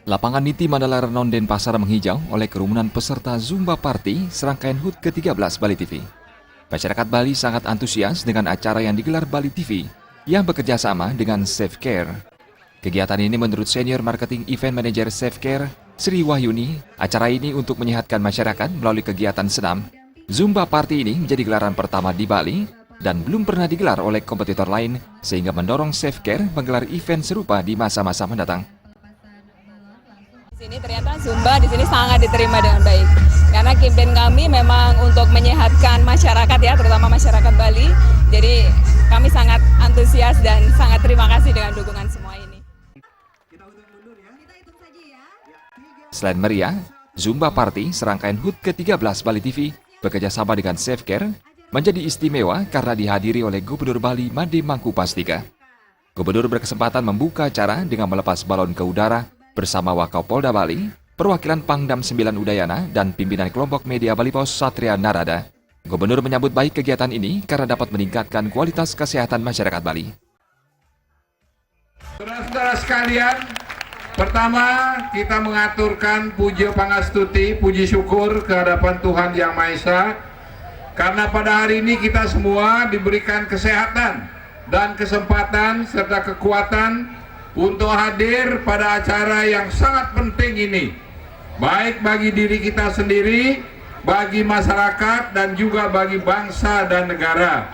Lapangan Niti Mandala Renon Denpasar menghijau oleh kerumunan peserta Zumba Party serangkaian HUT ke-13 Bali TV. Masyarakat Bali sangat antusias dengan acara yang digelar Bali TV yang bekerja sama dengan Safe Care. Kegiatan ini menurut Senior Marketing Event Manager Safe Care, Sri Wahyuni, acara ini untuk menyehatkan masyarakat melalui kegiatan senam. Zumba Party ini menjadi gelaran pertama di Bali dan belum pernah digelar oleh kompetitor lain sehingga mendorong Safe Care menggelar event serupa di masa-masa mendatang. Di sini ternyata Zumba di sini sangat diterima dengan baik. Karena campaign kami memang untuk menyehatkan masyarakat ya, terutama masyarakat Bali. Jadi kami sangat antusias dan sangat terima kasih dengan dukungan semua ini. Selain meriah, Zumba Party serangkaian HUT ke-13 Bali TV bekerjasama dengan Safe Care menjadi istimewa karena dihadiri oleh Gubernur Bali Made Mangkupastika. Gubernur berkesempatan membuka acara dengan melepas balon ke udara bersama Wakapolda Bali, perwakilan Pangdam 9 Udayana, dan pimpinan kelompok media Bali Pos Satria Narada. Gubernur menyambut baik kegiatan ini karena dapat meningkatkan kualitas kesehatan masyarakat Bali. Saudara-saudara sekalian, pertama kita mengaturkan puja pangastuti, puji syukur ke hadapan Tuhan Yang Maha Esa, karena pada hari ini kita semua diberikan kesehatan dan kesempatan serta kekuatan untuk hadir pada acara yang sangat penting ini, baik bagi diri kita sendiri, bagi masyarakat, dan juga bagi bangsa dan negara.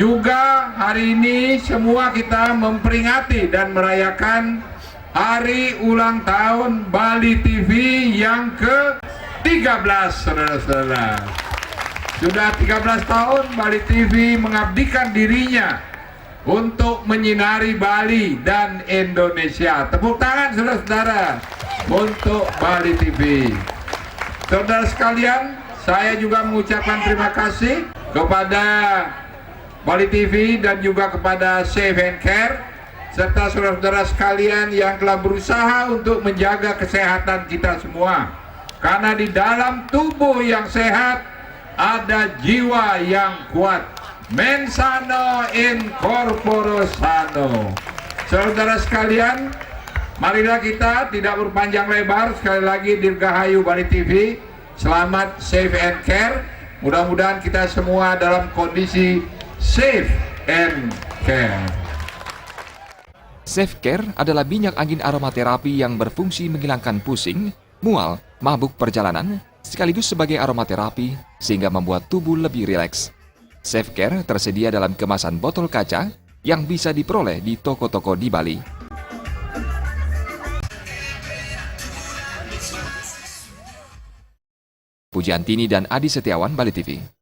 Juga hari ini semua kita memperingati dan merayakan hari ulang tahun Bali TV yang ke-13, saudara-saudara. Sudah 13 tahun Bali TV mengabdikan dirinya untuk menyinari Bali dan Indonesia. Tepuk tangan saudara-saudara untuk Bali TV. Saudara sekalian, saya juga mengucapkan terima kasih kepada Bali TV dan juga kepada Safe and Care serta saudara-saudara sekalian yang telah berusaha untuk menjaga kesehatan kita semua. Karena di dalam tubuh yang sehat ada jiwa yang kuat. Mens sano in corpore sano. Saudara sekalian, marilah kita tidak berpanjang lebar. Sekali lagi Dirgahayu Bali TV, selamat Safe and Care. Mudah-mudahan kita semua dalam kondisi safe and care. Safe Care adalah minyak angin aromaterapi yang berfungsi menghilangkan pusing, mual, mabuk perjalanan, sekaligus sebagai aromaterapi sehingga membuat tubuh lebih rileks. Safe Care tersedia dalam kemasan botol kaca yang bisa diperoleh di toko-toko di Bali. Pujiantini dan Adi Setiawan, Bali TV.